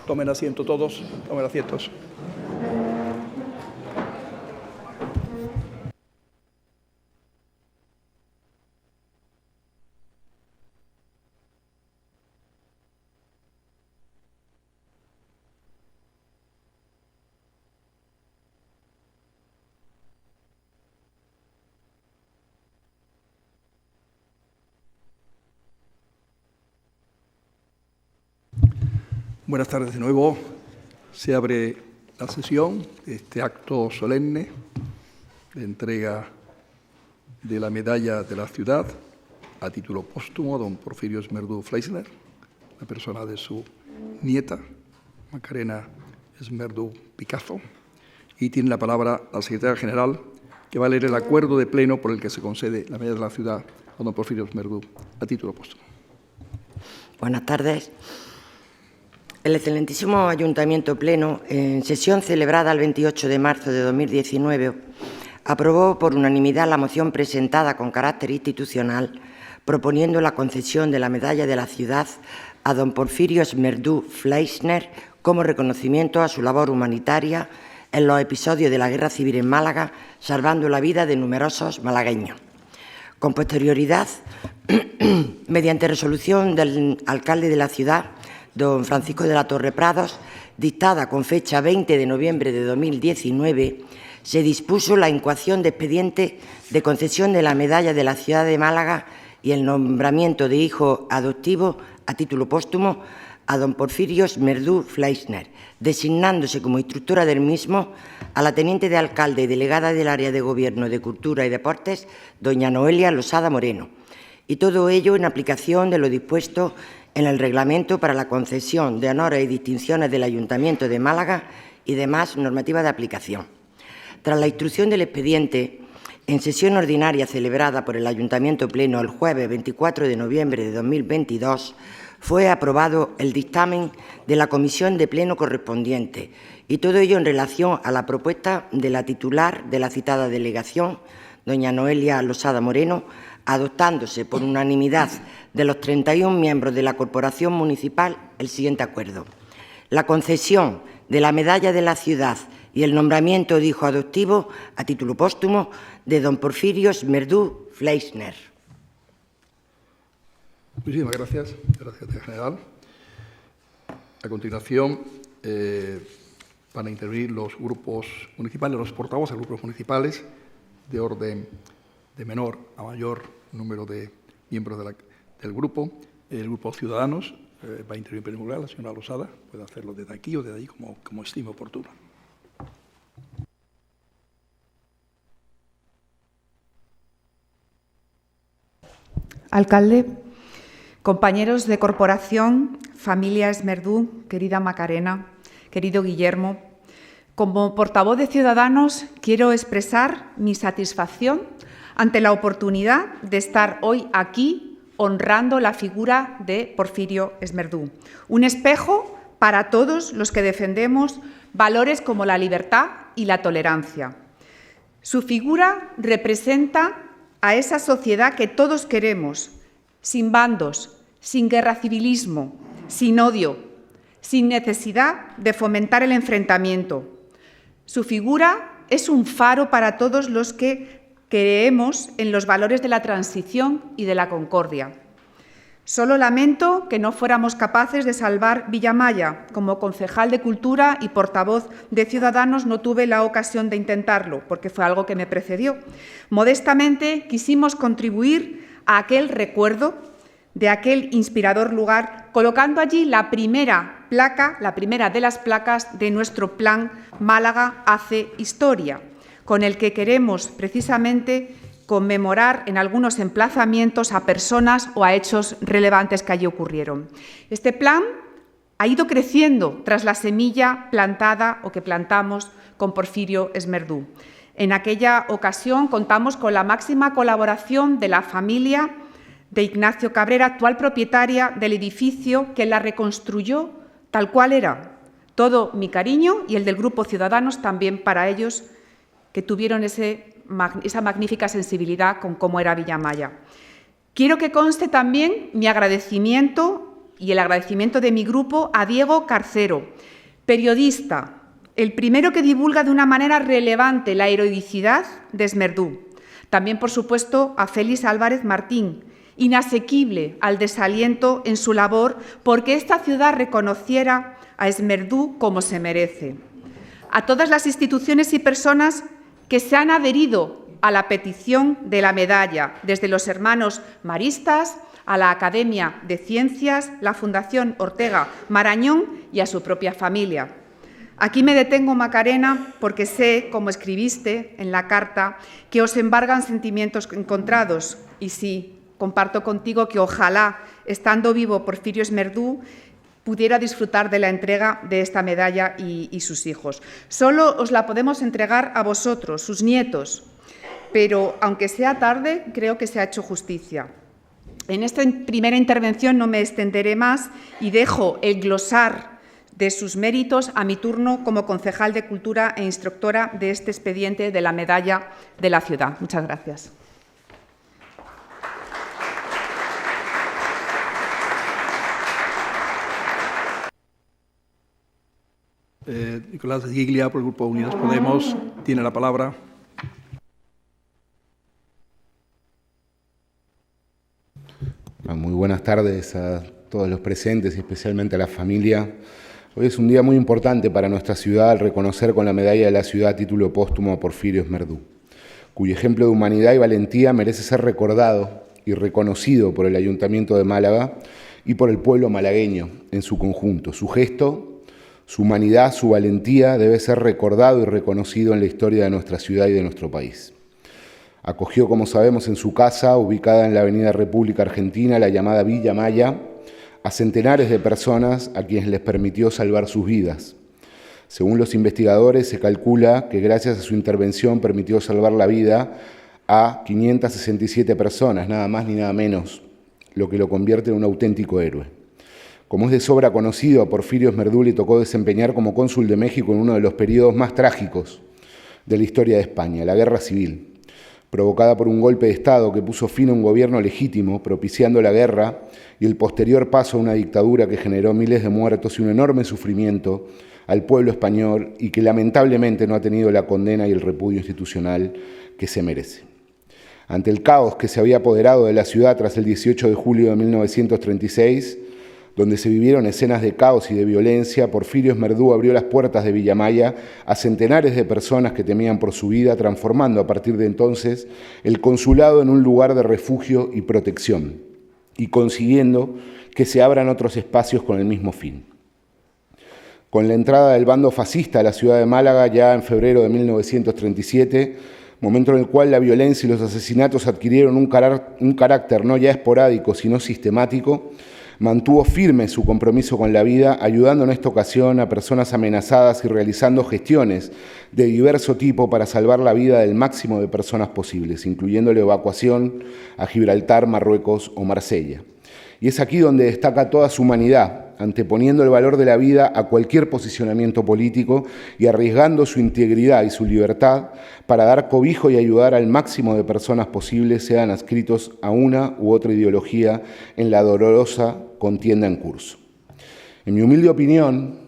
Tomen asiento todos, tomen asientos. Buenas tardes de nuevo. Se abre la sesión, este acto solemne de entrega de la medalla de la ciudad a título póstumo a don Porfirio Esmerdú Fleischner, la persona de su nieta, Macarena Esmerdú Picazo, y tiene la palabra la secretaria general, que va a leer el acuerdo de pleno por el que se concede la medalla de la ciudad a don Porfirio Esmerdú a título póstumo. Buenas tardes. El excelentísimo Ayuntamiento Pleno, en sesión celebrada el 28 de marzo de 2019, aprobó por unanimidad la moción presentada con carácter institucional proponiendo la concesión de la medalla de la ciudad a don Porfirio Esmerdú Fleischner como reconocimiento a su labor humanitaria en los episodios de la Guerra Civil en Málaga, salvando la vida de numerosos malagueños. Con posterioridad, mediante resolución del alcalde de la ciudad, don Francisco de la Torre Prados, dictada con fecha 20 de noviembre de 2019, se dispuso la incoación de expediente de concesión de la medalla de la ciudad de Málaga y el nombramiento de hijo adoptivo a título póstumo a don Porfirio Esmerdú Fleischner, designándose como instructora del mismo a la teniente de alcalde y delegada del área de Gobierno de Cultura y Deportes, doña Noelia Losada Moreno, y todo ello en aplicación de lo dispuesto en el Reglamento para la concesión de honores y distinciones del Ayuntamiento de Málaga y demás normativa de aplicación. Tras la instrucción del expediente, en sesión ordinaria celebrada por el Ayuntamiento Pleno el jueves 24 de noviembre de 2022, fue aprobado el dictamen de la Comisión de Pleno correspondiente, y todo ello en relación a la propuesta de la titular de la citada delegación, doña Noelia Losada Moreno, adoptándose por unanimidad de los 31 miembros de la Corporación Municipal el siguiente acuerdo: la concesión de la medalla de la ciudad y el nombramiento de hijo adoptivo a título póstumo de don Porfirio Esmerdú Fleischner. Muchísimas gracias, secretaria general. A continuación, van a intervenir los grupos municipales, los portavoces de grupos municipales, de orden de menor a mayor número de miembros del grupo. El grupo Ciudadanos va a intervenir en primer lugar, la señora Losada. Puede hacerlo desde aquí o desde allí, como estime oportuno. Alcalde, compañeros de corporación, familia Esmerdú, querida Macarena, querido Guillermo, como portavoz de Ciudadanos quiero expresar mi satisfacción ante la oportunidad de estar hoy aquí honrando la figura de Porfirio Esmerdú, un espejo para todos los que defendemos valores como la libertad y la tolerancia. Su figura representa a esa sociedad que todos queremos, sin bandos, sin guerra civilismo, sin odio, sin necesidad de fomentar el enfrentamiento. Su figura es un faro para todos los que creemos en los valores de la transición y de la concordia. Solo lamento que no fuéramos capaces de salvar Villamaya. Como concejal de Cultura y portavoz de Ciudadanos no tuve la ocasión de intentarlo, porque fue algo que me precedió. Modestamente quisimos contribuir a aquel recuerdo de aquel inspirador lugar, colocando allí la primera placa, la primera de las placas de nuestro plan Málaga hace historia, con el que queremos precisamente conmemorar en algunos emplazamientos a personas o a hechos relevantes que allí ocurrieron. Este plan ha ido creciendo tras la semilla plantada o que plantamos con Porfirio Esmerdú. En aquella ocasión contamos con la máxima colaboración de la familia de Ignacio Cabrera, actual propietaria del edificio, que la reconstruyó tal cual era. Todo mi cariño y el del Grupo Ciudadanos también para ellos, que tuvieron esa magnífica sensibilidad con cómo era Villamaya. Quiero que conste también mi agradecimiento y el agradecimiento de mi grupo a Diego Carcero, periodista, el primero que divulga de una manera relevante la heroicidad de Esmerdú. También, por supuesto, a Félix Álvarez Martín, inasequible al desaliento en su labor porque esta ciudad reconociera a Esmerdú como se merece. A todas las instituciones y personas que se han adherido a la petición de la medalla, desde los hermanos maristas a la Academia de Ciencias, la Fundación Ortega Marañón y a su propia familia. Aquí me detengo, Macarena, porque sé, como escribiste en la carta, que os embargan sentimientos encontrados. Y sí, comparto contigo que ojalá, estando vivo Porfirio Esmerdú, pudiera disfrutar de la entrega de esta medalla y sus hijos. Solo os la podemos entregar a vosotros, sus nietos, pero aunque sea tarde, creo que se ha hecho justicia. En esta primera intervención no me extenderé más y dejo el glosar de sus méritos a mi turno como concejal de Cultura e instructora de este expediente de la medalla de la ciudad. Muchas gracias. Nicolás Giglia, por el Grupo Unidos Podemos, tiene la palabra. Muy buenas tardes a todos los presentes y especialmente a la familia. Hoy es un día muy importante para nuestra ciudad al reconocer con la Medalla de la Ciudad título póstumo a Porfirio Esmerdú, cuyo ejemplo de humanidad y valentía merece ser recordado y reconocido por el Ayuntamiento de Málaga y por el pueblo malagueño en su conjunto. Su gesto, su humanidad, su valentía debe ser recordado y reconocido en la historia de nuestra ciudad y de nuestro país. Acogió, como sabemos, en su casa, ubicada en la Avenida República Argentina, la llamada Villa Maya, a centenares de personas a quienes les permitió salvar sus vidas. Según los investigadores, se calcula que gracias a su intervención permitió salvar la vida a 567 personas, nada más ni nada menos, lo que lo convierte en un auténtico héroe. Como es de sobra conocido, a Porfirio Esmerdú le tocó desempeñar como cónsul de México en uno de los periodos más trágicos de la historia de España, la Guerra Civil, provocada por un golpe de Estado que puso fin a un gobierno legítimo, propiciando la guerra y el posterior paso a una dictadura que generó miles de muertos y un enorme sufrimiento al pueblo español y que lamentablemente no ha tenido la condena y el repudio institucional que se merece. Ante el caos que se había apoderado de la ciudad tras el 18 de julio de 1936, donde se vivieron escenas de caos y de violencia, Porfirio Esmerdú abrió las puertas de Villa Maya a centenares de personas que temían por su vida, transformando a partir de entonces el consulado en un lugar de refugio y protección, y consiguiendo que se abran otros espacios con el mismo fin. Con la entrada del bando fascista a la ciudad de Málaga ya en febrero de 1937, momento en el cual la violencia y los asesinatos adquirieron un carácter no ya esporádico, sino sistemático, mantuvo firme su compromiso con la vida, ayudando en esta ocasión a personas amenazadas y realizando gestiones de diverso tipo para salvar la vida del máximo de personas posibles, incluyendo la evacuación a Gibraltar, Marruecos o Marsella. Y es aquí donde destaca toda su humanidad, anteponiendo el valor de la vida a cualquier posicionamiento político y arriesgando su integridad y su libertad para dar cobijo y ayudar al máximo de personas posibles, sean adscritos a una u otra ideología en la dolorosa contienda en curso. En mi humilde opinión,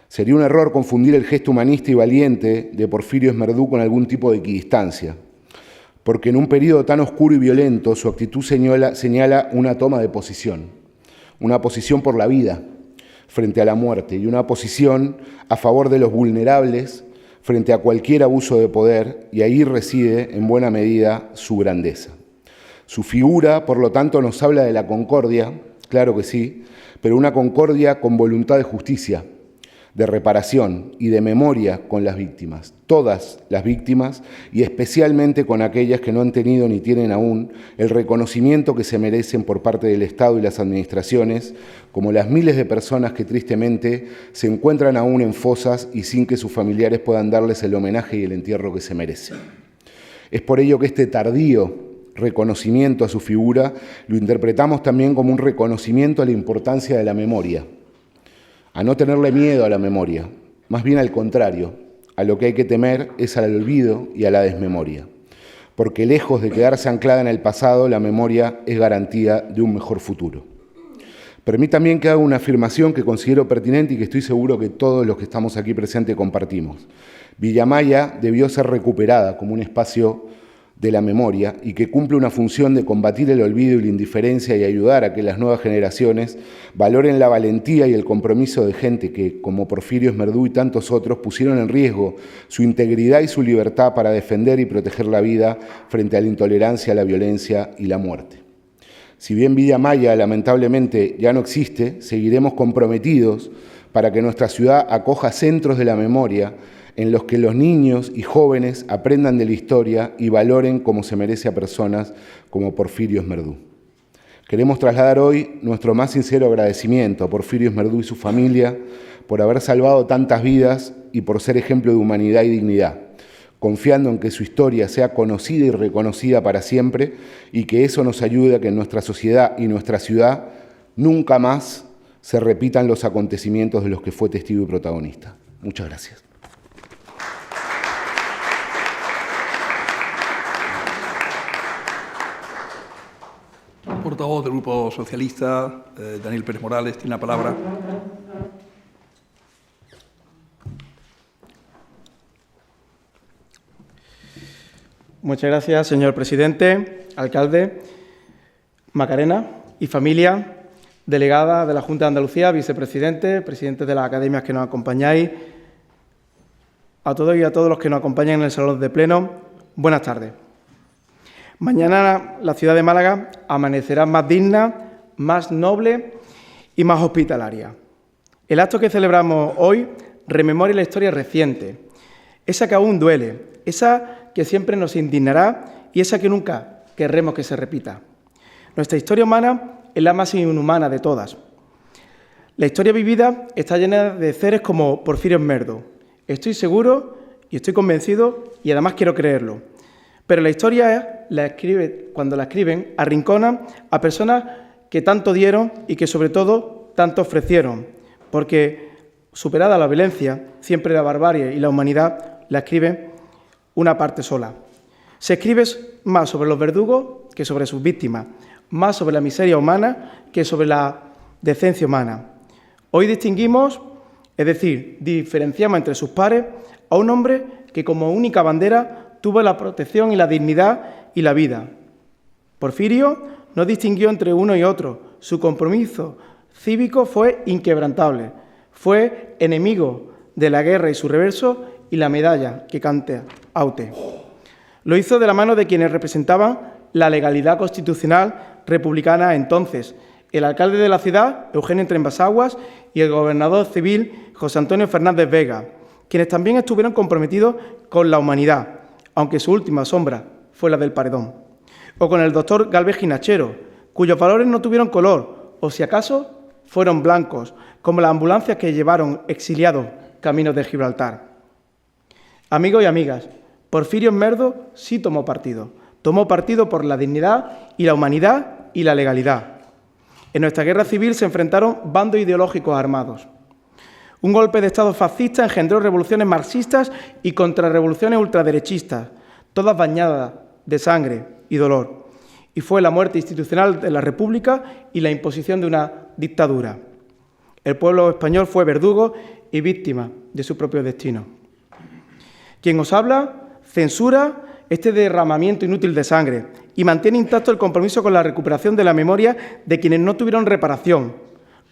sería un error confundir el gesto humanista y valiente de Porfirio Esmerdú con algún tipo de equidistancia, porque en un periodo tan oscuro y violento su actitud señala una toma de posición, una posición por la vida frente a la muerte y una posición a favor de los vulnerables frente a cualquier abuso de poder, y ahí reside en buena medida su grandeza. Su figura, por lo tanto, nos habla de la concordia, claro que sí, pero una concordia con voluntad de justicia, de reparación y de memoria con las víctimas, todas las víctimas y especialmente con aquellas que no han tenido ni tienen aún el reconocimiento que se merecen por parte del Estado y las administraciones, como las miles de personas que tristemente se encuentran aún en fosas y sin que sus familiares puedan darles el homenaje y el entierro que se merecen. Es por ello que este tardío reconocimiento a su figura lo interpretamos también como un reconocimiento a la importancia de la memoria, a no tenerle miedo a la memoria, más bien al contrario, a lo que hay que temer es al olvido y a la desmemoria, porque lejos de quedarse anclada en el pasado, la memoria es garantía de un mejor futuro. Permítanme que haga una afirmación que considero pertinente y que estoy seguro que todos los que estamos aquí presentes compartimos. Villa Maya debió ser recuperada como un espacio de la memoria y que cumple una función de combatir el olvido y la indiferencia y ayudar a que las nuevas generaciones valoren la valentía y el compromiso de gente que, como Porfirio Esmerdú y tantos otros, pusieron en riesgo su integridad y su libertad para defender y proteger la vida frente a la intolerancia, la violencia y la muerte. Si bien Villa Maya lamentablemente ya no existe, seguiremos comprometidos para que nuestra ciudad acoja centros de la memoria en los que los niños y jóvenes aprendan de la historia y valoren como se merece a personas como Porfirio Esmerdú. Queremos trasladar hoy nuestro más sincero agradecimiento a Porfirio Esmerdú y su familia por haber salvado tantas vidas y por ser ejemplo de humanidad y dignidad, confiando en que su historia sea conocida y reconocida para siempre y que eso nos ayude a que en nuestra sociedad y nuestra ciudad nunca más se repitan los acontecimientos de los que fue testigo y protagonista. Muchas gracias. Portavoz del Grupo Socialista, Daniel Pérez Morales, tiene la palabra. Muchas gracias, señor presidente, alcalde, Macarena y familia, delegada de la Junta de Andalucía, vicepresidente, presidente de las academias que nos acompañáis, a todos y a todos los que nos acompañan en el salón de pleno, buenas tardes. Mañana la ciudad de Málaga amanecerá más digna, más noble y más hospitalaria. El acto que celebramos hoy rememora la historia reciente, esa que aún duele, esa que siempre nos indignará y esa que nunca querremos que se repita. Nuestra historia humana es la más inhumana de todas. La historia vivida está llena de seres como Porfirio Esmerdú. Estoy seguro y estoy convencido y además quiero creerlo. Pero la historia cuando la escriben, arrinconan a personas que tanto dieron y que sobre todo tanto ofrecieron, porque superada la violencia, siempre la barbarie y la humanidad la escriben una parte sola. Se escribe más sobre los verdugos que sobre sus víctimas, más sobre la miseria humana que sobre la decencia humana. Hoy distinguimos, es decir, diferenciamos entre sus pares a un hombre que como única bandera tuvo la protección y la dignidad y la vida. Porfirio no distinguió entre uno y otro. Su compromiso cívico fue inquebrantable. Fue enemigo de la guerra y su reverso y la medalla que canta Aute. Lo hizo de la mano de quienes representaban la legalidad constitucional republicana entonces, el alcalde de la ciudad, Eugenio Entrembasaguas, y el gobernador civil, José Antonio Fernández Vega, quienes también estuvieron comprometidos con la humanidad, aunque su última sombra fue la del paredón. O con el doctor Gálvez Ginachero, cuyos valores no tuvieron color, o si acaso fueron blancos, como las ambulancias que llevaron exiliados caminos de Gibraltar. Amigos y amigas, Porfirio Esmerdú sí tomó partido por la dignidad y la humanidad y la legalidad. En nuestra guerra civil se enfrentaron bandos ideológicos armados. Un golpe de Estado fascista engendró revoluciones marxistas y contrarrevoluciones ultraderechistas, todas bañadas de sangre y dolor. Y fue la muerte institucional de la República y la imposición de una dictadura. El pueblo español fue verdugo y víctima de su propio destino. Quien os habla censura este derramamiento inútil de sangre y mantiene intacto el compromiso con la recuperación de la memoria de quienes no tuvieron reparación.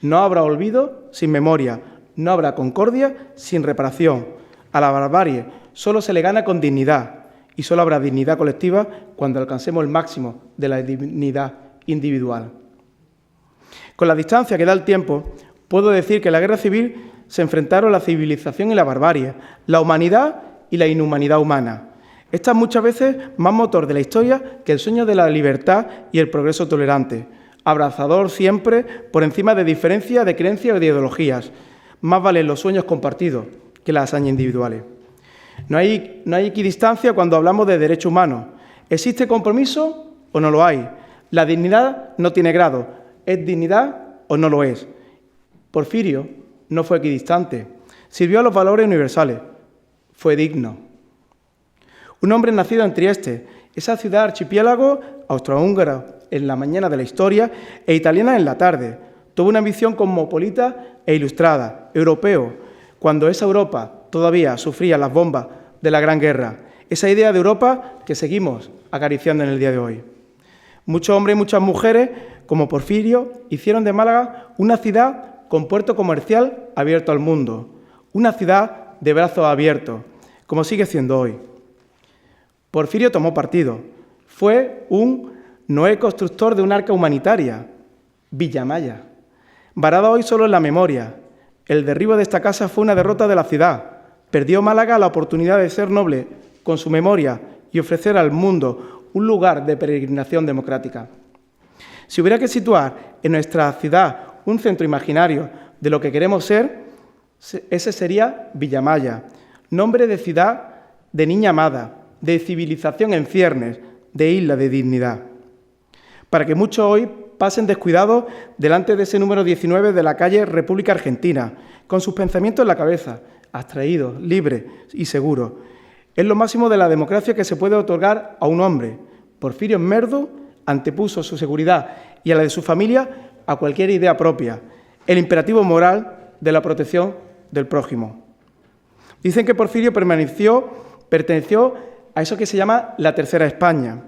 No habrá olvido sin memoria, no habrá concordia sin reparación. A la barbarie solo se le gana con dignidad y solo habrá dignidad colectiva cuando alcancemos el máximo de la dignidad individual. Con la distancia que da el tiempo, puedo decir que en la guerra civil se enfrentaron la civilización y la barbarie, la humanidad y la inhumanidad humana. Esta es muchas veces más motor de la historia que el sueño de la libertad y el progreso tolerante, abrazador siempre por encima de diferencias de creencias o de ideologías. Más valen los sueños compartidos que las hazañas individuales. No hay equidistancia cuando hablamos de derechos humanos. ¿Existe compromiso o no lo hay? La dignidad no tiene grado. ¿Es dignidad o no lo es? Porfirio no fue equidistante. Sirvió a los valores universales. Fue digno. Un hombre nacido en Trieste, esa ciudad archipiélago austrohúngara en la mañana de la historia e italiana en la tarde. Tuvo una ambición cosmopolita e ilustrada, europeo, cuando esa Europa todavía sufría las bombas de la Gran Guerra. Esa idea de Europa que seguimos acariciando en el día de hoy. Muchos hombres y muchas mujeres, como Porfirio, hicieron de Málaga una ciudad con puerto comercial abierto al mundo, una ciudad de brazos abiertos, como sigue siendo hoy. Porfirio tomó partido. Fue un Noé constructor de un arca humanitaria, Villamaya, varada hoy solo en la memoria. El derribo de esta casa fue una derrota de la ciudad. Perdió Málaga la oportunidad de ser noble con su memoria y ofrecer al mundo un lugar de peregrinación democrática. Si hubiera que situar en nuestra ciudad un centro imaginario de lo que queremos ser, ese sería Villamaya, nombre de ciudad de niña amada, de civilización en ciernes, de isla de dignidad. Para que muchos hoy pasen descuidados delante de ese número 19 de la calle República Argentina, con sus pensamientos en la cabeza, abstraídos, libres y seguros. Es lo máximo de la democracia que se puede otorgar a un hombre. Porfirio Esmerdu antepuso su seguridad y a la de su familia a cualquier idea propia, el imperativo moral de la protección del prójimo. Dicen que Porfirio perteneció a eso que se llama la Tercera España.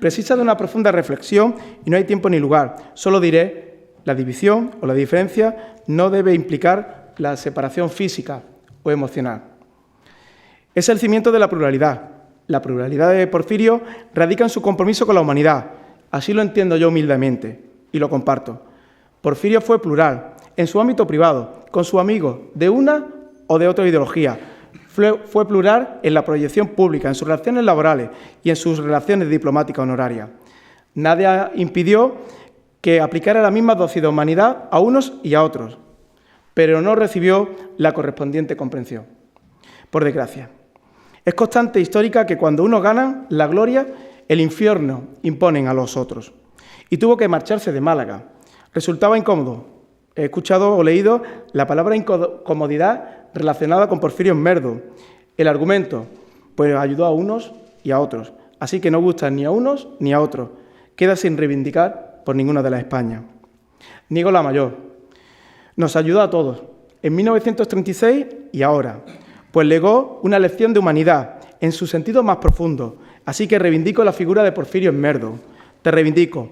Precisa de una profunda reflexión y no hay tiempo ni lugar. Solo diré, la división o la diferencia no debe implicar la separación física o emocional. Es el cimiento de la pluralidad. La pluralidad de Porfirio radica en su compromiso con la humanidad. Así lo entiendo yo humildemente y lo comparto. Porfirio fue plural en su ámbito privado, con sus amigos de una o de otra ideología. Fue plural en la proyección pública, en sus relaciones laborales y en sus relaciones diplomáticas honorarias. Nadie impidió que aplicara la misma dosis de humanidad a unos y a otros, pero no recibió la correspondiente comprensión, por desgracia. Es constante histórica que cuando unos ganan la gloria, el infierno imponen a los otros. Y tuvo que marcharse de Málaga. Resultaba incómodo. He escuchado o leído la palabra incomodidad relacionada con Porfirio Esmerdu. El argumento, pues ayudó a unos y a otros. Así que no gusta ni a unos ni a otros. Queda sin reivindicar por ninguna de las Españas. Niego la mayor. Nos ayudó a todos, en 1936 y ahora, pues legó una lección de humanidad en su sentido más profundo. Así que reivindico la figura de Porfirio Esmerdu. Te reivindico.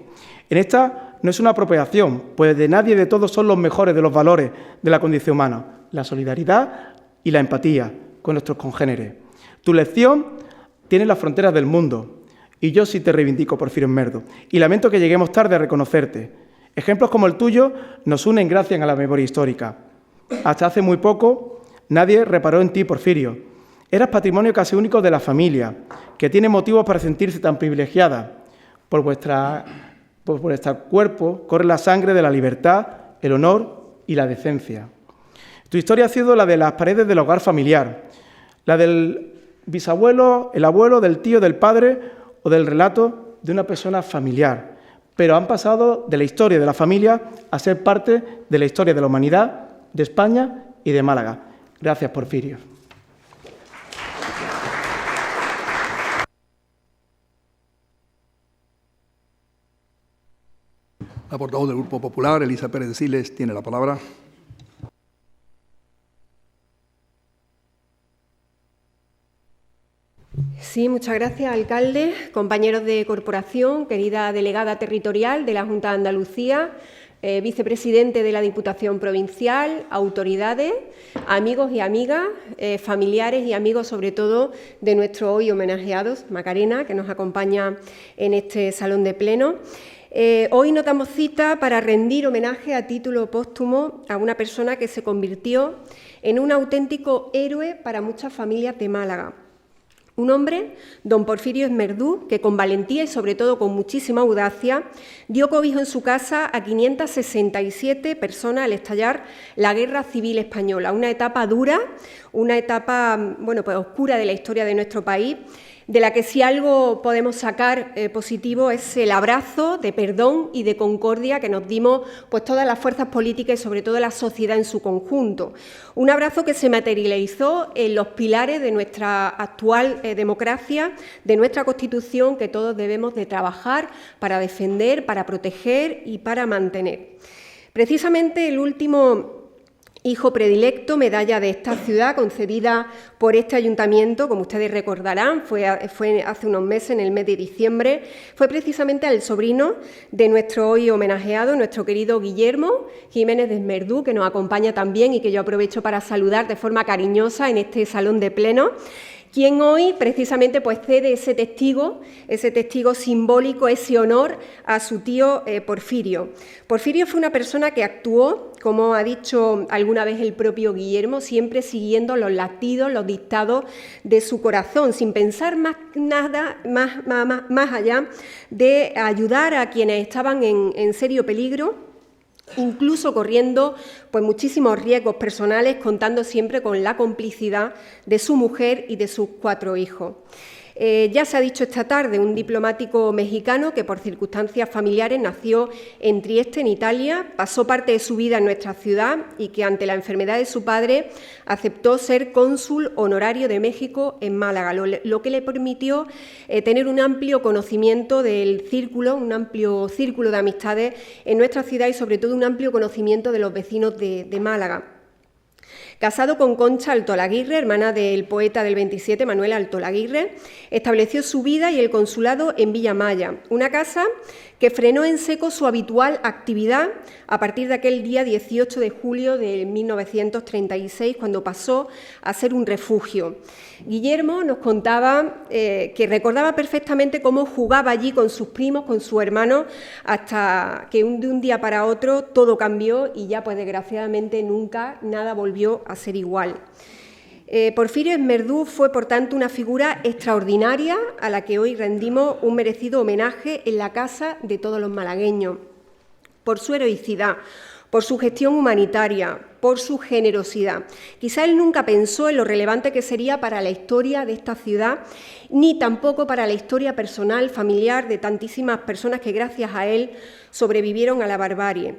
En esta no es una apropiación, pues de nadie y de todos son los mejores de los valores de la condición humana, la solidaridad y la empatía con nuestros congéneres. Tu lección tiene las fronteras del mundo y yo sí te reivindico, Porfirio Esmerdu, y lamento que lleguemos tarde a reconocerte. Ejemplos como el tuyo nos unen gracias a la memoria histórica. Hasta hace muy poco nadie reparó en ti, Porfirio. Eras patrimonio casi único de la familia, que tiene motivos para sentirse tan privilegiada. Por vuestro cuerpo corre la sangre de la libertad, el honor y la decencia. Tu historia ha sido la de las paredes del hogar familiar, la del bisabuelo, el abuelo, del tío, del padre o del relato de una persona familiar. Pero han pasado de la historia de la familia a ser parte de la historia de la humanidad, de España y de Málaga. Gracias, Porfirio. La portavoz del Grupo Popular, Elisa Pérez de Siles, tiene la palabra. Sí, muchas gracias, alcalde, compañeros de corporación, querida delegada territorial de la Junta de Andalucía, vicepresidente de la Diputación Provincial, autoridades, amigos y amigas, familiares y amigos, sobre todo, de nuestros hoy homenajeados, Macarena, que nos acompaña en este salón de pleno. Hoy nos damos cita para rendir homenaje a título póstumo a una persona que se convirtió en un auténtico héroe para muchas familias de Málaga. Un hombre, don Porfirio Esmerdu, que con valentía y sobre todo con muchísima audacia dio cobijo en su casa a 567 personas al estallar la Guerra Civil Española, una etapa dura, una etapa pues oscura de la historia de nuestro país, de la que si algo podemos sacar positivo es el abrazo de perdón y de concordia que nos dimos pues todas las fuerzas políticas y sobre todo la sociedad en su conjunto. Un abrazo que se materializó en los pilares de nuestra actual democracia, de nuestra Constitución, que todos debemos de trabajar para defender, para proteger y para mantener. Precisamente el último hijo predilecto, medalla de esta ciudad, concedida por este ayuntamiento, como ustedes recordarán, fue hace unos meses, en el mes de diciembre, fue precisamente al sobrino de nuestro hoy homenajeado, nuestro querido Guillermo Jiménez de Esmerdú, que nos acompaña también y que yo aprovecho para saludar de forma cariñosa en este salón de pleno, quien hoy precisamente pues cede ese testigo simbólico, ese honor a su tío Porfirio. Porfirio fue una persona que actuó, como ha dicho alguna vez el propio Guillermo, siempre siguiendo los latidos, los dictados de su corazón, sin pensar más allá de ayudar a quienes estaban en serio peligro, incluso corriendo pues muchísimos riesgos personales, contando siempre con la complicidad de su mujer y de sus 4 hijos. Ya se ha dicho esta tarde, un diplomático mexicano que por circunstancias familiares nació en Trieste, en Italia, pasó parte de su vida en nuestra ciudad y que ante la enfermedad de su padre aceptó ser cónsul honorario de México en Málaga, lo que le permitió tener un amplio conocimiento del círculo, un amplio círculo de amistades en nuestra ciudad y sobre todo un amplio conocimiento de los vecinos de Málaga. Casado con Concha Altolaguirre, hermana del poeta del 27, Manuel Altolaguirre, estableció su vida y el consulado en Villamaya, una casa que frenó en seco su habitual actividad a partir de aquel día 18 de julio de 1936, cuando pasó a ser un refugio. Guillermo nos contaba que recordaba perfectamente cómo jugaba allí con sus primos, con sus hermanos, hasta que de un día para otro todo cambió y ya, pues desgraciadamente, nunca nada volvió a ser igual. Porfirio Esmerdú fue, por tanto, una figura extraordinaria a la que hoy rendimos un merecido homenaje en la casa de todos los malagueños, por su heroicidad, por su gestión humanitaria, por su generosidad. Quizá él nunca pensó en lo relevante que sería para la historia de esta ciudad, ni tampoco para la historia personal, familiar de tantísimas personas que gracias a él sobrevivieron a la barbarie.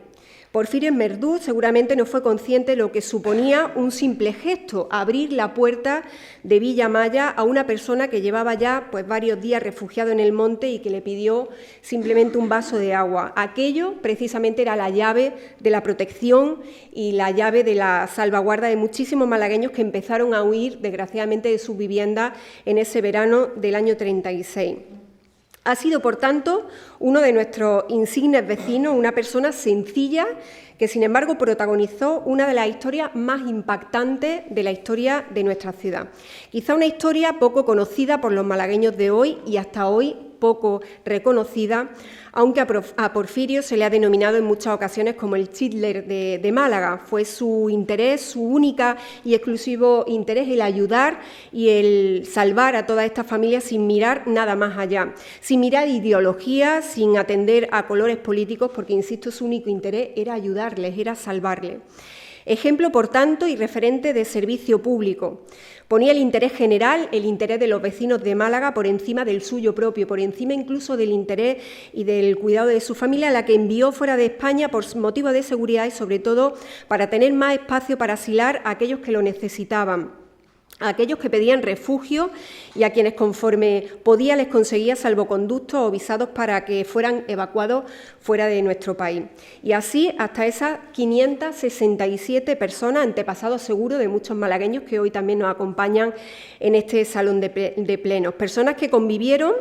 Porfirio Esmerdú seguramente no fue consciente de lo que suponía un simple gesto, abrir la puerta de Villamaya a una persona que llevaba ya pues varios días refugiado en el monte y que le pidió simplemente un vaso de agua. Aquello precisamente era la llave de la protección y la llave de la salvaguarda de muchísimos malagueños que empezaron a huir desgraciadamente de sus viviendas en ese verano del año 36. Ha sido, por tanto, uno de nuestros insignes vecinos, una persona sencilla que, sin embargo, protagonizó una de las historias más impactantes de la historia de nuestra ciudad. Quizá una historia poco conocida por los malagueños de hoy y hasta hoy poco reconocida, aunque a Porfirio se le ha denominado en muchas ocasiones como el Hitler de Málaga. Fue su interés, su única y exclusivo interés, el ayudar y el salvar a toda esta familia sin mirar nada más allá, sin mirar ideología, sin atender a colores políticos, porque, insisto, su único interés era ayudarles, era salvarles. Ejemplo, por tanto, y referente de servicio público. Ponía el interés general, el interés de los vecinos de Málaga por encima del suyo propio, por encima incluso del interés y del cuidado de su familia, a la que envió fuera de España por motivos de seguridad y, sobre todo, para tener más espacio para asilar a aquellos que lo necesitaban, a aquellos que pedían refugio y a quienes, conforme podía, les conseguía salvoconductos o visados para que fueran evacuados fuera de nuestro país. Y así hasta esas 567 personas, antepasados seguros de muchos malagueños que hoy también nos acompañan en este salón de plenos. Personas que convivieron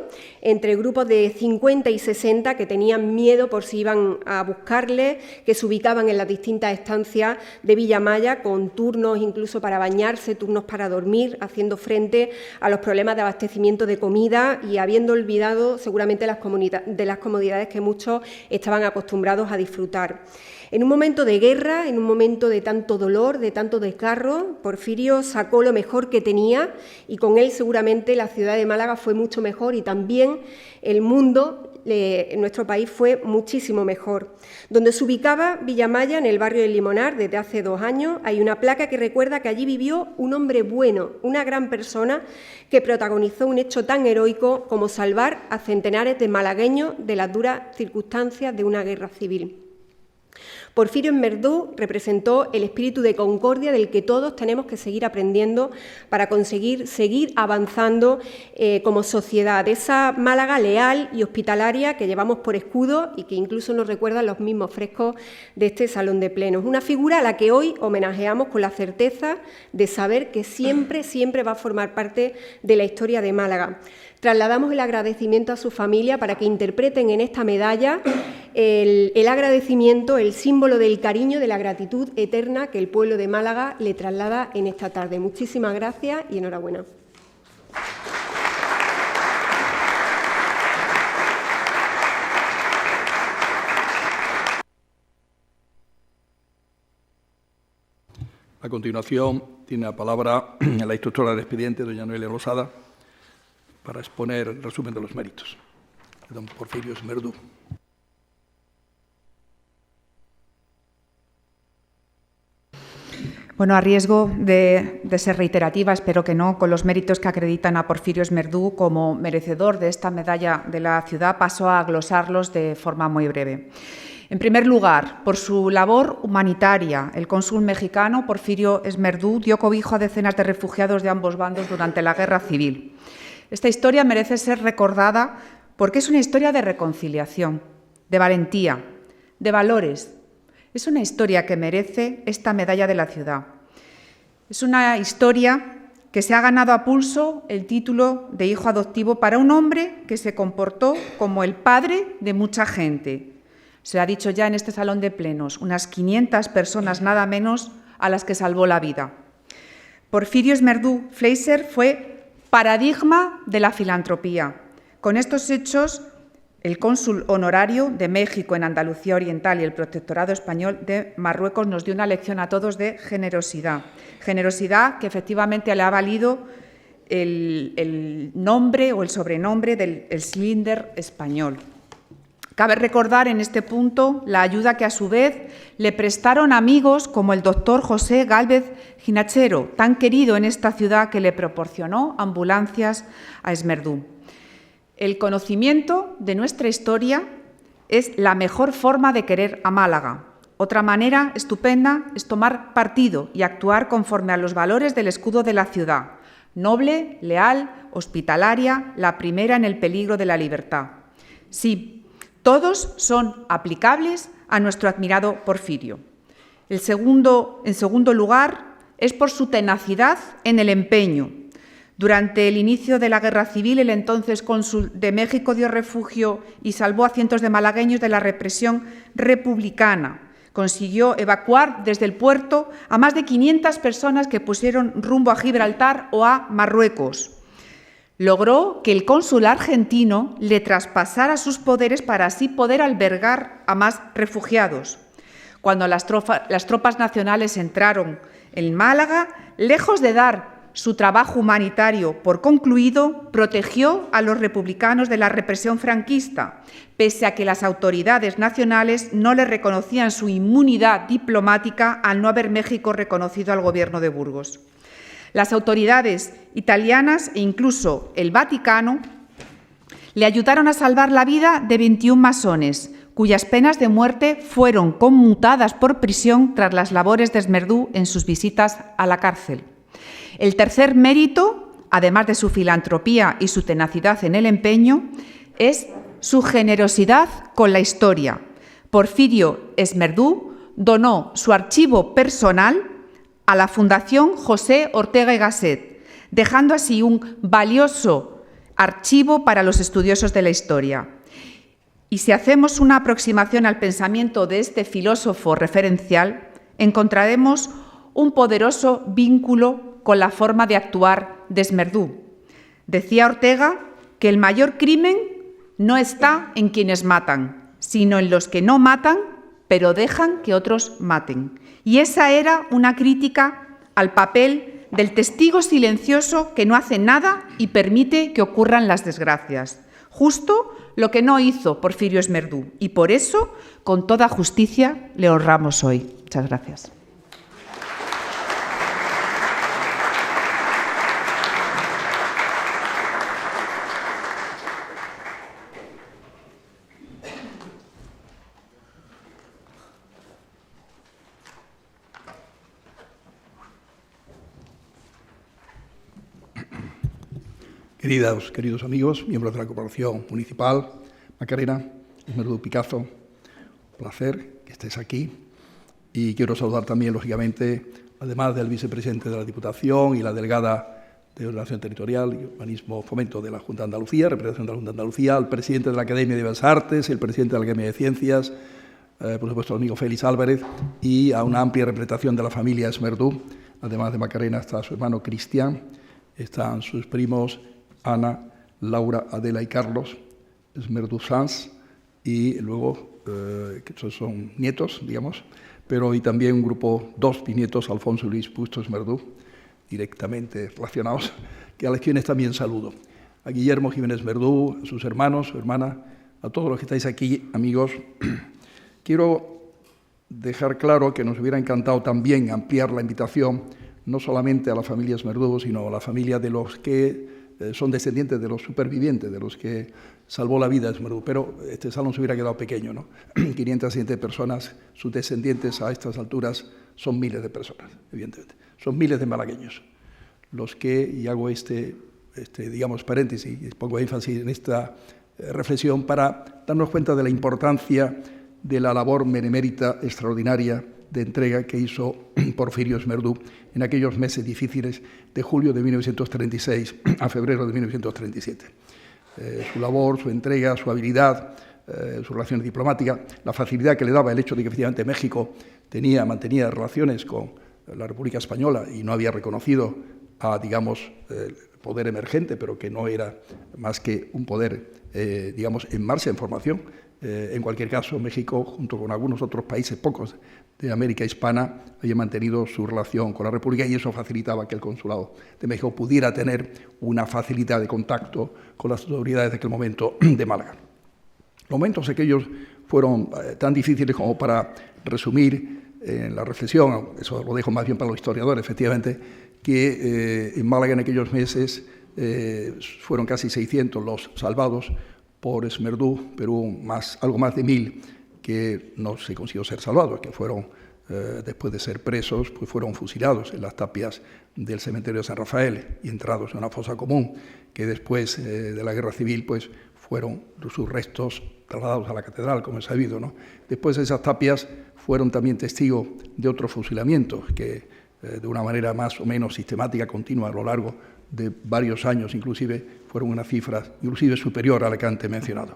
entre grupos de 50 y 60 que tenían miedo por si iban a buscarles, que se ubicaban en las distintas estancias de Villamaya con turnos incluso para bañarse, turnos para dormir, haciendo frente a los problemas de abastecimiento de comida y habiendo olvidado seguramente las comodidades que muchos estaban acostumbrados a disfrutar. En un momento de guerra, en un momento de tanto dolor, de tanto desgarro, Porfirio sacó lo mejor que tenía y con él seguramente la ciudad de Málaga fue mucho mejor y también el mundo en nuestro país fue muchísimo mejor. Donde se ubicaba Villamaya, en el barrio del Limonar, desde hace 2 años, hay una placa que recuerda que allí vivió un hombre bueno, una gran persona que protagonizó un hecho tan heroico como salvar a centenares de malagueños de las duras circunstancias de una guerra civil. Porfirio Esmerdú representó el espíritu de concordia del que todos tenemos que seguir aprendiendo para conseguir seguir avanzando como sociedad. Esa Málaga leal y hospitalaria que llevamos por escudo y que incluso nos recuerdan los mismos frescos de este salón de plenos. Una figura a la que hoy homenajeamos con la certeza de saber que siempre, siempre va a formar parte de la historia de Málaga. Trasladamos el agradecimiento a su familia para que interpreten en esta medalla el agradecimiento, el símbolo del cariño, de la gratitud eterna que el pueblo de Málaga le traslada en esta tarde. Muchísimas gracias y enhorabuena. A continuación, tiene la palabra la instructora del expediente, doña Noelia Losada, para exponer el resumen de los méritos de don Porfirio Esmerdú. Bueno, a riesgo de ser reiterativa, espero que no, con los méritos que acreditan a Porfirio Esmerdú como merecedor de esta medalla de la ciudad, paso a glosarlos de forma muy breve. En primer lugar, por su labor humanitaria, el cónsul mexicano Porfirio Esmerdú dio cobijo a decenas de refugiados de ambos bandos durante la Guerra Civil. Esta historia merece ser recordada porque es una historia de reconciliación, de valentía, de valores. Es una historia que merece esta medalla de la ciudad. Es una historia que se ha ganado a pulso el título de hijo adoptivo para un hombre que se comportó como el padre de mucha gente. Se ha dicho ya en este salón de plenos, unas 500 personas nada menos a las que salvó la vida. Porfirio Esmerdú Fleiser fue paradigma de la filantropía. Con estos hechos, el cónsul honorario de México en Andalucía Oriental y el Protectorado Español de Marruecos nos dio una lección a todos de generosidad. Generosidad que efectivamente le ha valido el nombre o el sobrenombre del Slinder español. Cabe recordar en este punto la ayuda que a su vez le prestaron amigos como el doctor José Gálvez Ginachero, tan querido en esta ciudad que le proporcionó ambulancias a Esmerdú. El conocimiento de nuestra historia es la mejor forma de querer a Málaga. Otra manera estupenda es tomar partido y actuar conforme a los valores del escudo de la ciudad: noble, leal, hospitalaria, la primera en el peligro de la libertad. Sí, todos son aplicables a nuestro admirado Porfirio. En segundo lugar, es por su tenacidad en el empeño. Durante el inicio de la Guerra Civil, el entonces cónsul de México dio refugio y salvó a cientos de malagueños de la represión republicana. Consiguió evacuar desde el puerto a más de 500 personas que pusieron rumbo a Gibraltar o a Marruecos. Logró que el cónsul argentino le traspasara sus poderes para así poder albergar a más refugiados. Cuando las tropas nacionales entraron en Málaga, lejos de dar su trabajo humanitario por concluido, protegió a los republicanos de la represión franquista, pese a que las autoridades nacionales no le reconocían su inmunidad diplomática al no haber México reconocido al gobierno de Burgos. Las autoridades italianas e incluso el Vaticano le ayudaron a salvar la vida de 21 masones, cuyas penas de muerte fueron conmutadas por prisión tras las labores de Esmerdú en sus visitas a la cárcel. El tercer mérito, además de su filantropía y su tenacidad en el empeño, es su generosidad con la historia. Porfirio Esmerdú donó su archivo personal a la Fundación José Ortega y Gasset, dejando así un valioso archivo para los estudiosos de la historia. Y si hacemos una aproximación al pensamiento de este filósofo referencial, encontraremos un poderoso vínculo con la forma de actuar de Esmerdú. Decía Ortega que el mayor crimen no está en quienes matan, sino en los que no matan, pero dejan que otros maten. Y esa era una crítica al papel del testigo silencioso que no hace nada y permite que ocurran las desgracias. Justo lo que no hizo Porfirio Esmerdú. Y por eso, con toda justicia, le honramos hoy. Muchas gracias. Queridos amigos, miembros de la Corporación Municipal, Macarena, Esmerdú, Picazo, placer que estés aquí. Y quiero saludar también, lógicamente, además del vicepresidente de la Diputación y la delegada de Ordenación Territorial y Urbanismo Fomento de la Junta de Andalucía, representación de la Junta de Andalucía, al presidente de la Academia de Bellas Artes, el presidente de la Academia de Ciencias, por supuesto al amigo Félix Álvarez, y a una amplia representación de la familia Esmerdú. Además de Macarena está su hermano Cristian, están sus primos Ana, Laura, Adela y Carlos Esmerdú Sanz, y luego, que estos son nietos, digamos, pero hoy también un grupo, 2 bisnietos, Alfonso y Luis Busto Esmerdú, directamente relacionados, que a los quienes también saludo. A Guillermo Jiménez Esmerdú, a sus hermanos, su hermana, a todos los que estáis aquí, amigos. Quiero dejar claro que nos hubiera encantado también ampliar la invitación, no solamente a la familia Esmerdú, sino a la familia de los que son descendientes de los supervivientes, de los que salvó la vida Esmerdú, pero este salón se hubiera quedado pequeño, ¿no? 507 personas, sus descendientes a estas alturas son miles de personas, evidentemente. Son miles de malagueños los que, y hago digamos, paréntesis, y pongo énfasis en esta reflexión para darnos cuenta de la importancia de la labor benemérita extraordinaria de entrega que hizo Porfirio Esmerdú en aquellos meses difíciles de julio de 1936 a febrero de 1937. Su labor, su entrega, su habilidad, sus relaciones diplomáticas, la facilidad que le daba el hecho de que efectivamente México mantenía relaciones con la República Española y no había reconocido a, digamos, el poder emergente, pero que no era más que un poder, digamos, en marcha, en formación. En cualquier caso, México, junto con algunos otros países, pocos de América Hispana, había mantenido su relación con la República y eso facilitaba que el Consulado de México pudiera tener una facilidad de contacto con las autoridades de aquel momento de Málaga. Los momentos aquellos fueron tan difíciles como para resumir en la reflexión, eso lo dejo más bien para los historiadores, efectivamente, que en Málaga en aquellos meses fueron casi 600 los salvados por Esmerdú, pero algo más de 1000 que no se consiguió ser salvados, que fueron, después de ser presos, pues fueron fusilados en las tapias del cementerio de San Rafael y entrados en una fosa común, que después de la Guerra Civil pues fueron sus restos trasladados a la catedral, como es sabido, ¿no? Después esas tapias fueron también testigos de otros fusilamientos que de una manera más o menos sistemática, continua a lo largo de varios años, inclusive fueron una cifra inclusive superior a la que antes he mencionado,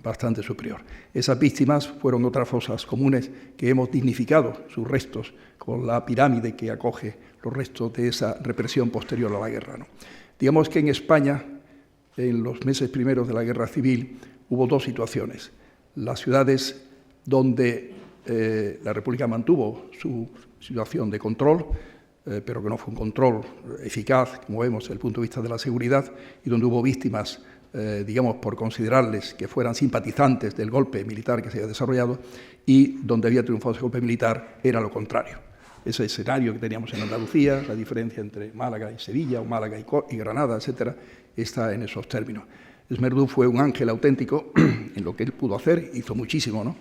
bastante superior. Esas víctimas fueron otras fosas comunes que hemos dignificado sus restos con la pirámide que acoge los restos de esa represión posterior a la guerra, ¿no? Digamos que en España, en los meses primeros de la Guerra Civil, hubo 2 situaciones. Las ciudades donde la República mantuvo su situación de control, pero que no fue un control eficaz, como vemos, desde el punto de vista de la seguridad, y donde hubo víctimas, digamos, por considerarles que fueran simpatizantes del golpe militar que se había desarrollado, y donde había triunfado ese golpe militar era lo contrario. Ese escenario que teníamos en Andalucía, la diferencia entre Málaga y Sevilla, o Málaga y Granada, etcétera, está en esos términos. Esmerdú fue un ángel auténtico en lo que él pudo hacer, hizo muchísimo, ¿no?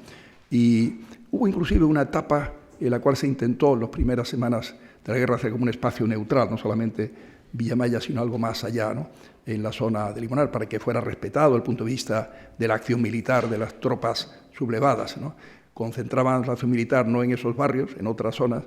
Y hubo inclusive una etapa en la cual se intentó en las primeras semanas de la guerra hacer como un espacio neutral, no solamente Villamaya, sino algo más allá, ¿no? En la zona de Limonar, para que fuera respetado el punto de vista de la acción militar de las tropas sublevadas, ¿no? Concentraban la acción militar no en esos barrios, en otras zonas,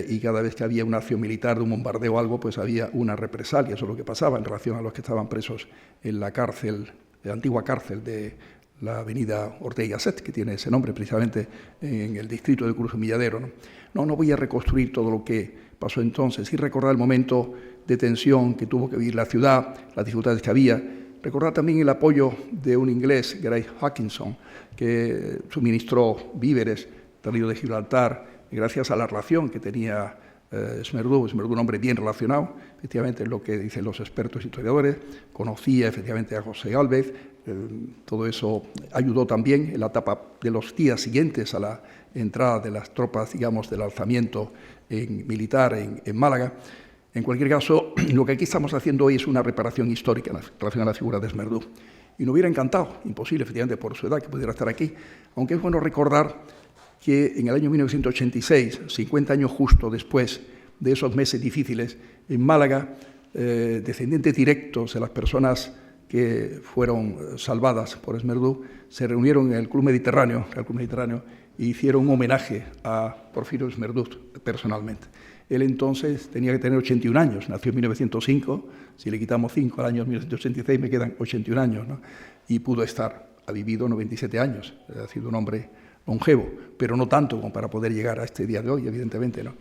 y cada vez que había una acción militar de un bombardeo o algo, pues había una represalia. Eso es lo que pasaba en relación a los que estaban presos en la cárcel, la antigua cárcel de la avenida Ortega y Gasset, que tiene ese nombre precisamente en el distrito de Cruz Humilladero, ¿no? No voy a reconstruir todo lo que pasó entonces, y recordar el momento de tensión que tuvo que vivir la ciudad, las dificultades que había. Recordar también el apoyo de un inglés, Gray Hutchinson, que suministró víveres del río de Gibraltar, gracias a la relación que tenía Esmerdú, un hombre bien relacionado, efectivamente es lo que dicen los expertos historiadores, conocía efectivamente a José Gálvez, todo eso ayudó también en la etapa de los días siguientes a la entrada de las tropas, digamos, del alzamiento militar en Málaga. En cualquier caso, lo que aquí estamos haciendo hoy es una reparación histórica en relación a la figura de Esmerdú. Y nos hubiera encantado, imposible efectivamente por su edad, que pudiera estar aquí, aunque es bueno recordar que en el año 1986, 50 años justo después de esos meses difíciles, en Málaga descendientes directos de las personas que fueron salvadas por Esmerdú, se reunieron en el Club Mediterráneo, e hicieron un homenaje a Porfirio Esmerdú personalmente. Él entonces tenía que tener 81 años, nació en 1905, si le quitamos 5 al año 1986 me quedan 81 años, ¿no? Y ha vivido 97 años, ha sido un hombre longevo, pero no tanto como para poder llegar a este día de hoy, evidentemente, ¿no?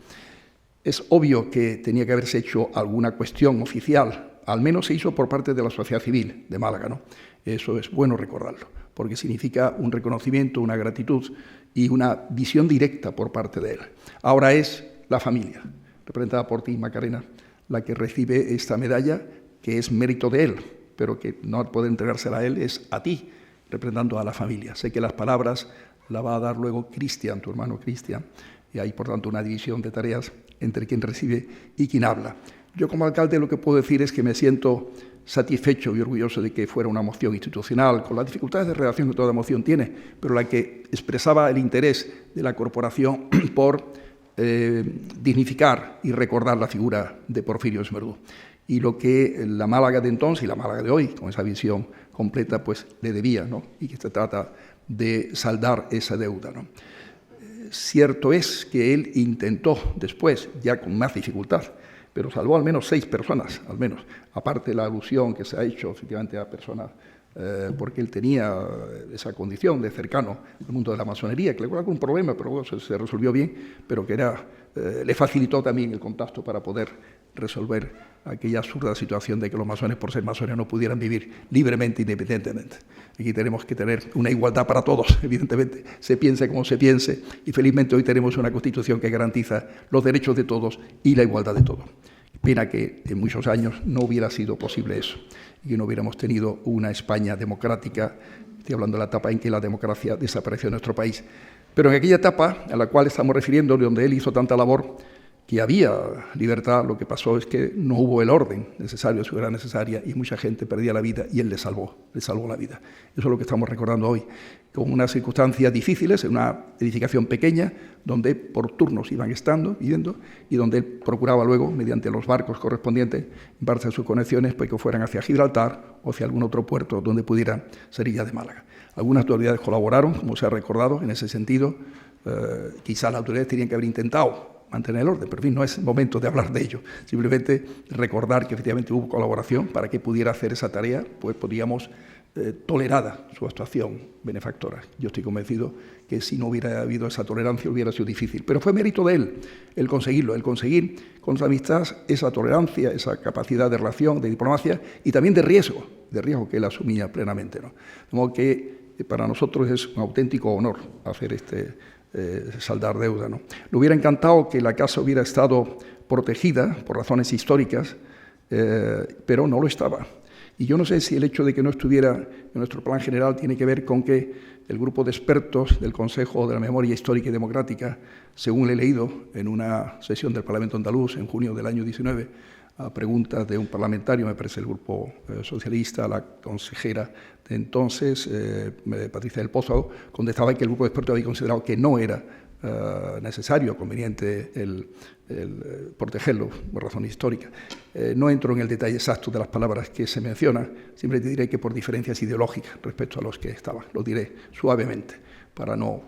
Es obvio que tenía que haberse hecho alguna cuestión oficial, al menos se hizo por parte de la sociedad civil de Málaga, ¿no? Eso es bueno recordarlo, porque significa un reconocimiento, una gratitud y una visión directa por parte de él. Ahora es la familia, representada por ti, Macarena, la que recibe esta medalla, que es mérito de él, pero que no puede entregársela a él, es a ti, representando a la familia. Sé que las palabras la va a dar luego Cristian, tu hermano Cristian, y hay, por tanto, una división de tareas entre quien recibe y quien habla. Yo, como alcalde, lo que puedo decir es que me siento satisfecho y orgulloso de que fuera una moción institucional, con las dificultades de redacción que toda moción tiene, pero la que expresaba el interés de la corporación por dignificar y recordar la figura de Porfirio Esmerdú. Y lo que la Málaga de entonces y la Málaga de hoy, con esa visión completa, pues le debía, ¿no? Y que se trata de saldar esa deuda, ¿no? Cierto es que él intentó después, ya con más dificultad, pero salvó al menos 6 personas, al menos, aparte de la alusión que se ha hecho efectivamente a personas, porque él tenía esa condición de cercano al mundo de la masonería, que le causó algún problema, pero se resolvió bien, pero que le facilitó también el contacto para poder resolver aquella absurda situación de que los masones, por ser masones, no pudieran vivir libremente, independientemente. Aquí tenemos que tener una igualdad para todos, evidentemente, se piense como se piense, y felizmente hoy tenemos una Constitución que garantiza los derechos de todos y la igualdad de todos. Pena que en muchos años no hubiera sido posible eso, y que no hubiéramos tenido una España democrática. Estoy hablando de la etapa en que la democracia desapareció en nuestro país. Pero en aquella etapa a la cual estamos refiriendo, donde él hizo tanta labor, que había libertad, lo que pasó es que no hubo el orden necesario, eso era necesaria, y mucha gente perdía la vida y él le salvó la vida. Eso es lo que estamos recordando hoy, con unas circunstancias difíciles, en una edificación pequeña, donde por turnos iban viviendo, y donde él procuraba luego, mediante los barcos correspondientes, en base a sus conexiones, pues que fueran hacia Gibraltar o hacia algún otro puerto donde pudiera salir ya de Málaga. Algunas autoridades colaboraron, como se ha recordado, en ese sentido. Quizás las autoridades tenían que haber intentado mantener el orden, pero en fin, no es momento de hablar de ello. Simplemente recordar que efectivamente hubo colaboración para que pudiera hacer esa tarea, pues podríamos tolerada su actuación benefactora. Yo estoy convencido que si no hubiera habido esa tolerancia hubiera sido difícil, pero fue mérito de él el conseguirlo, el conseguir con su amistad esa tolerancia, esa capacidad de relación, de diplomacia y también de riesgo que él asumía plenamente, ¿no? De modo que para nosotros es un auténtico honor hacer saldar deuda, ¿no? Le hubiera encantado que la casa hubiera estado protegida por razones históricas, pero no lo estaba. Y yo no sé si el hecho de que no estuviera en nuestro plan general tiene que ver con que el grupo de expertos del Consejo de la Memoria Histórica y Democrática, según le he leído en una sesión del Parlamento andaluz en junio del año 19, a preguntas de un parlamentario, me parece el grupo socialista, la consejera de entonces, Patricia del Pozo, contestaba que el grupo de expertos había considerado que no era necesario o conveniente el protegerlo por razón histórica. No entro en el detalle exacto de las palabras que se mencionan, siempre te diré que por diferencias ideológicas respecto a los que estaban, lo diré suavemente para no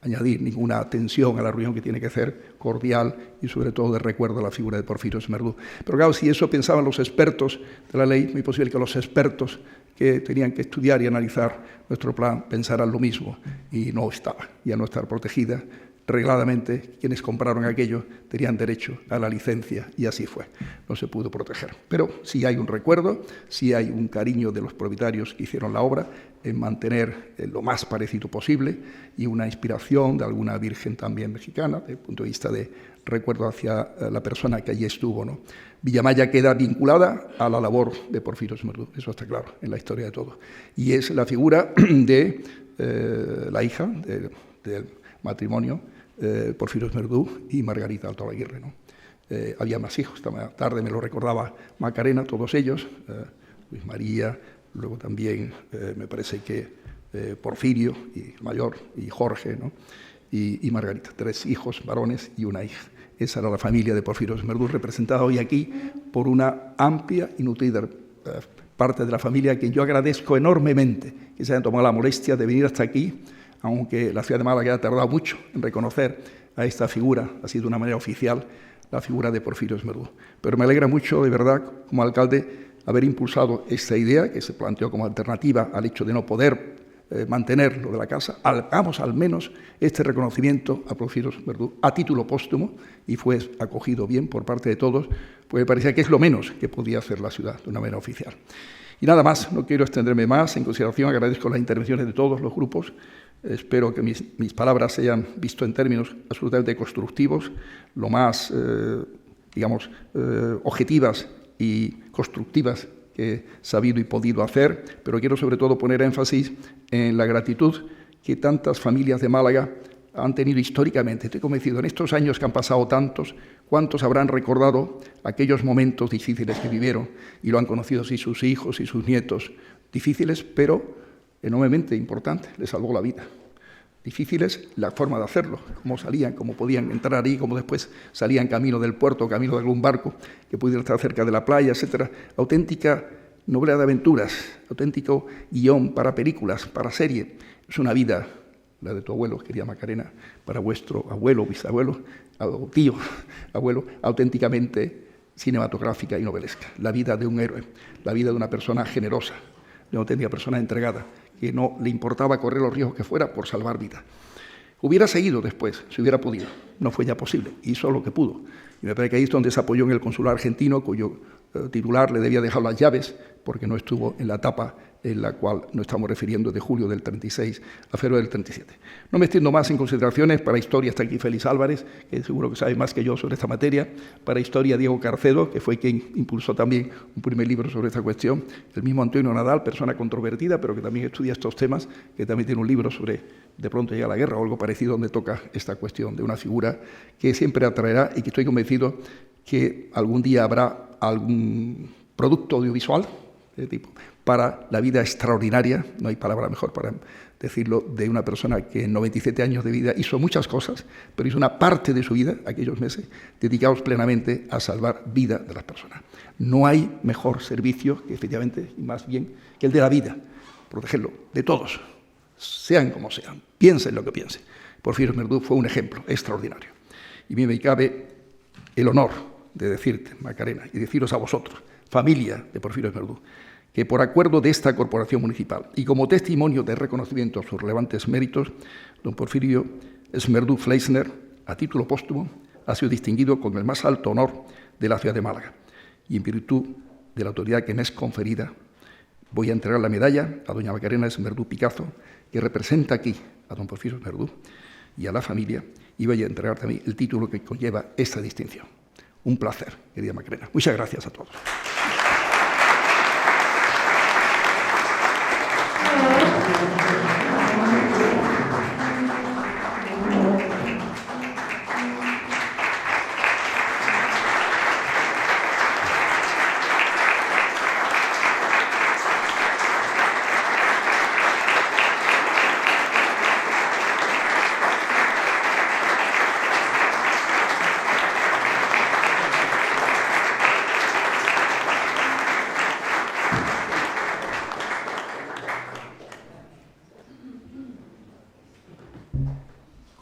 añadir ninguna tensión a la reunión que tiene que ser cordial y sobre todo de recuerdo a la figura de Porfirio Esmerdú. Pero claro, si eso pensaban los expertos de la ley, muy posible que los expertos que tenían que estudiar y analizar nuestro plan pensaran lo mismo y no estaba. Y al no estar protegida, regladamente quienes compraron aquello tenían derecho a la licencia y así fue. No se pudo proteger. Pero sí hay un recuerdo, sí hay un cariño de los propietarios que hicieron la obra en mantener lo más parecido posible y una inspiración de alguna virgen también mexicana, desde el punto de vista de recuerdo hacia la persona que allí estuvo, ¿no? Villamaya queda vinculada a la labor de Porfirio Esmerdú, eso está claro en la historia de todo. Y es la figura de la hija del matrimonio, Porfirio Esmerdú y Margarita Alto Aguirre, ¿no? Había más hijos, esta tarde me lo recordaba Macarena, todos ellos, Luis María, luego también me parece que Porfirio, y mayor, y Jorge, ¿no? y Margarita, 3 hijos varones y una hija. esa era la familia de Porfirio Esmerdú, representada hoy aquí por una amplia y nutrida parte de la familia, a quien yo agradezco enormemente que se hayan tomado la molestia de venir hasta aquí, aunque la ciudad de Málaga ha tardado mucho en reconocer a esta figura, así de una manera oficial, la figura de Porfirio Esmerdú. Pero me alegra mucho, de verdad, como alcalde, haber impulsado esta idea que se planteó como alternativa al hecho de no poder mantener lo de la casa. Hagamos al menos este reconocimiento a Porfirio Esmerdú a título póstumo, y fue acogido bien por parte de todos, pues me parecía que es lo menos que podía hacer la ciudad de una manera oficial. Y nada más, no quiero extenderme más. En consideración, agradezco las intervenciones de todos los grupos. Espero que mis palabras se hayan visto en términos absolutamente constructivos, lo más, objetivas y constructivas que he sabido y podido hacer, pero quiero sobre todo poner énfasis en la gratitud que tantas familias de Málaga han tenido históricamente. Estoy convencido, en estos años que han pasado tantos, cuántos habrán recordado aquellos momentos difíciles que vivieron y lo han conocido así sus hijos y sus nietos. Difíciles, pero enormemente importantes, les salvó la vida. Difíciles la forma de hacerlo, cómo salían, cómo podían entrar ahí, cómo después salían camino del puerto, camino de algún barco que pudiera estar cerca de la playa, etcétera. Auténtica novela de aventuras, auténtico guión para películas, para serie. Es una vida, la de tu abuelo, querida Macarena, para vuestro abuelo, bisabuelo, tío, abuelo, auténticamente cinematográfica y novelesca. La vida de un héroe, la vida de una persona generosa, de una auténtica persona entregada, que no le importaba correr los riesgos que fuera por salvar vidas. Hubiera seguido después, si hubiera podido. No fue ya posible, hizo lo que pudo. Y me parece que ahí es donde se apoyó en el consulado argentino, cuyo titular le debía dejar las llaves, porque no estuvo en la etapa en la cual nos estamos refiriendo de julio del 36 a febrero del 37. No me extiendo más en consideraciones. Para historia está aquí Félix Álvarez, que seguro que sabe más que yo sobre esta materia. Para historia, Diego Carcedo, que fue quien impulsó también un primer libro sobre esta cuestión. El mismo Antonio Nadal, persona controvertida, pero que también estudia estos temas, que también tiene un libro sobre De pronto llega la guerra o algo parecido, donde toca esta cuestión de una figura que siempre atraerá y que estoy convencido que algún día habrá algún producto audiovisual de tipo para la vida extraordinaria, no hay palabra mejor para decirlo, de una persona que en 97 años de vida hizo muchas cosas, pero hizo una parte de su vida, aquellos meses, dedicados plenamente a salvar vida de las personas. No hay mejor servicio que, efectivamente, y más bien, que el de la vida, protegerlo de todos, sean como sean, piensen lo que piensen. Porfirio Esmerdú fue un ejemplo extraordinario. Y a mí me cabe el honor de decirte, Macarena, y deciros a vosotros, familia de Porfirio Esmerdú, que por acuerdo de esta corporación municipal y como testimonio de reconocimiento a sus relevantes méritos, don Porfirio Esmerdú Fleissner, a título póstumo, ha sido distinguido con el más alto honor de la ciudad de Málaga. Y en virtud de la autoridad que me es conferida, voy a entregar la medalla a doña Macarena Esmerdú Picazo, que representa aquí a don Porfirio Esmerdú y a la familia, y voy a entregar también el título que conlleva esta distinción. Un placer, querida Macarena. Muchas gracias a todos.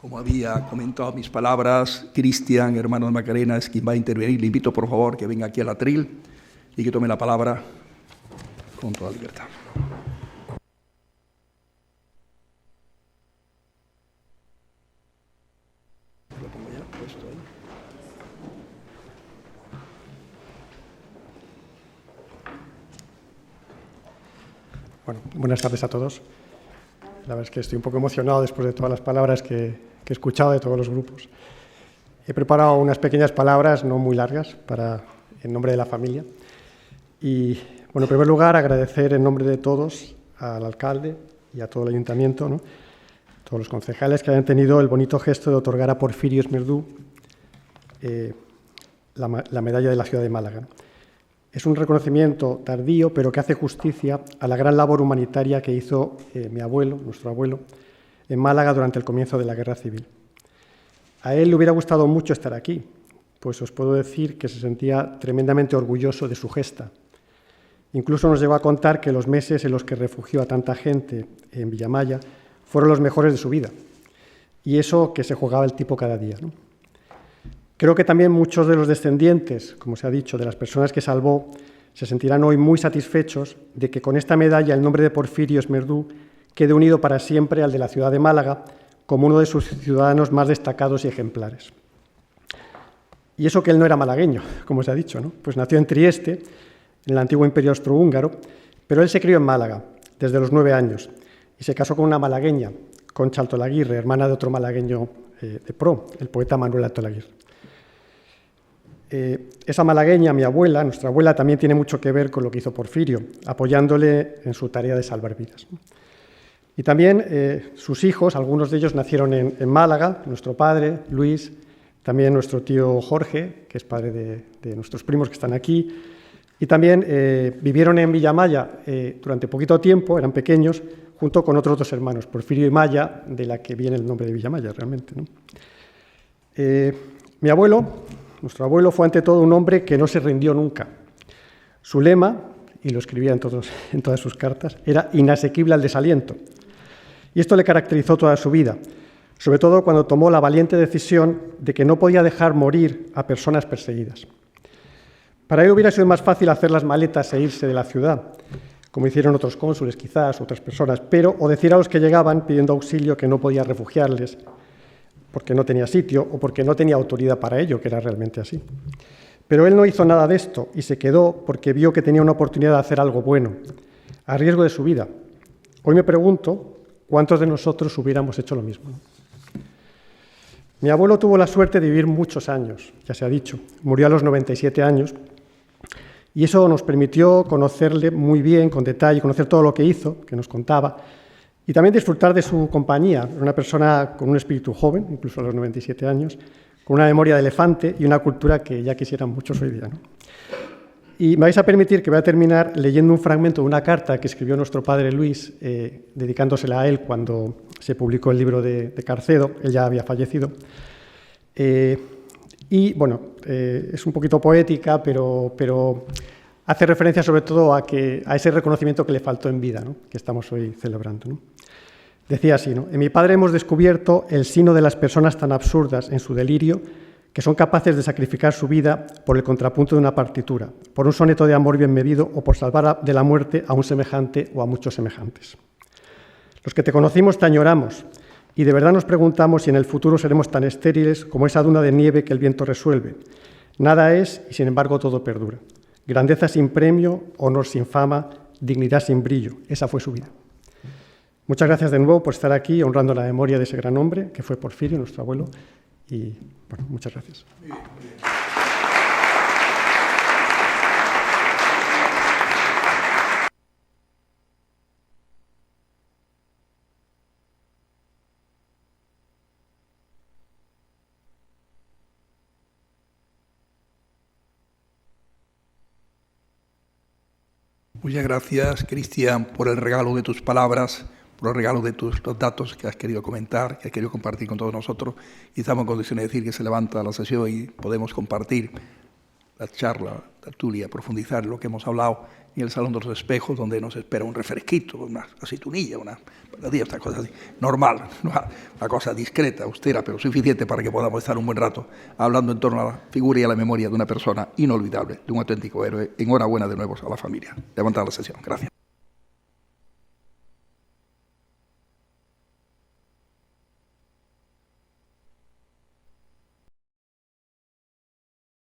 Como había comentado mis palabras, Cristian, hermano de Macarena, es quien va a intervenir. Le invito, por favor, que venga aquí al atril y que tome la palabra con toda libertad. Lo pongo ya puesto ahí. Bueno, buenas tardes a todos. La verdad es que estoy un poco emocionado después de todas las palabras que he escuchado de todos los grupos. He preparado unas pequeñas palabras, no muy largas, en nombre de la familia. Y, bueno, en primer lugar, agradecer en nombre de todos al alcalde y a todo el ayuntamiento, ¿no?, todos los concejales que hayan tenido el bonito gesto de otorgar a Porfirio Esmerdú la medalla de la ciudad de Málaga. Es un reconocimiento tardío, pero que hace justicia a la gran labor humanitaria que hizo mi abuelo, nuestro abuelo, en Málaga durante el comienzo de la Guerra Civil. A él le hubiera gustado mucho estar aquí, pues os puedo decir que se sentía tremendamente orgulloso de su gesta. Incluso nos llegó a contar que los meses en los que refugió a tanta gente en Villamaya fueron los mejores de su vida. Y eso que se jugaba el tipo cada día, ¿no? Creo que también muchos de los descendientes, como se ha dicho, de las personas que salvó, se sentirán hoy muy satisfechos de que con esta medalla el nombre de Porfirio Esmerdú quede unido para siempre al de la ciudad de Málaga como uno de sus ciudadanos más destacados y ejemplares. Y eso que él no era malagueño, como se ha dicho, ¿no? Pues nació en Trieste, en el antiguo Imperio Austrohúngaro, pero él se crió en Málaga desde los 9 años y se casó con una malagueña, Concha Altolaguirre, hermana de otro malagueño de pro, el poeta Manuel Altolaguirre. Esa malagueña, mi abuela, nuestra abuela, también tiene mucho que ver con lo que hizo Porfirio, apoyándole en su tarea de salvar vidas. Y también sus hijos, algunos de ellos nacieron en Málaga, nuestro padre, Luis, también nuestro tío Jorge, que es padre de nuestros primos que están aquí, y también vivieron en Villamaya durante poquito tiempo, eran pequeños, junto con otros 2 hermanos, Porfirio y Maya, de la que viene el nombre de Villamaya realmente, ¿no? Mi abuelo, nuestro abuelo, fue ante todo un hombre que no se rindió nunca. Su lema, y lo escribía en todas sus cartas, era inasequible al desaliento. Y esto le caracterizó toda su vida, sobre todo cuando tomó la valiente decisión de que no podía dejar morir a personas perseguidas. Para él hubiera sido más fácil hacer las maletas e irse de la ciudad, como hicieron otros cónsules quizás, otras personas, o decir a los que llegaban pidiendo auxilio que no podía refugiarles, porque no tenía sitio o porque no tenía autoridad para ello, que era realmente así. Pero él no hizo nada de esto y se quedó porque vio que tenía una oportunidad de hacer algo bueno, a riesgo de su vida. Hoy me pregunto cuántos de nosotros hubiéramos hecho lo mismo. Mi abuelo tuvo la suerte de vivir muchos años, ya se ha dicho. Murió a los 97 años y eso nos permitió conocerle muy bien, con detalle, conocer todo lo que hizo, que nos contaba, y también disfrutar de su compañía. Era una persona con un espíritu joven, incluso a los 97 años, con una memoria de elefante y una cultura que ya quisieran muchos hoy día, ¿no? Y me vais a permitir que voy a terminar leyendo un fragmento de una carta que escribió nuestro padre Luis, dedicándosela a él cuando se publicó el libro de Carcedo. Él ya había fallecido. Y, bueno, es un poquito poética, pero hace referencia sobre todo a ese reconocimiento que le faltó en vida, ¿no? Que estamos hoy celebrando, ¿no? Decía así, ¿no? En mi padre hemos descubierto el sino de las personas tan absurdas en su delirio que son capaces de sacrificar su vida por el contrapunto de una partitura, por un soneto de amor bien medido o por salvar de la muerte a un semejante o a muchos semejantes. Los que te conocimos te añoramos y de verdad nos preguntamos si en el futuro seremos tan estériles como esa duna de nieve que el viento resuelve. Nada es y sin embargo todo perdura. Grandeza sin premio, honor sin fama, dignidad sin brillo. Esa fue su vida. Muchas gracias de nuevo por estar aquí honrando la memoria de ese gran hombre que fue Porfirio, nuestro abuelo. Y, bueno, muchas gracias. Muchas gracias, Cristian, por el regalo de tus palabras, por el regalo de los datos que has querido comentar, que has querido compartir con todos nosotros. Y estamos en condiciones de decir que se levanta la sesión y podemos compartir la charla, la tertulia, profundizar en lo que hemos hablado en el Salón de los Espejos, donde nos espera un refresquito, una aceitunilla, una cosa así, normal, una cosa discreta, austera, pero suficiente para que podamos estar un buen rato hablando en torno a la figura y a la memoria de una persona inolvidable, de un auténtico héroe. Enhorabuena de nuevo a la familia. Levantar la sesión. Gracias.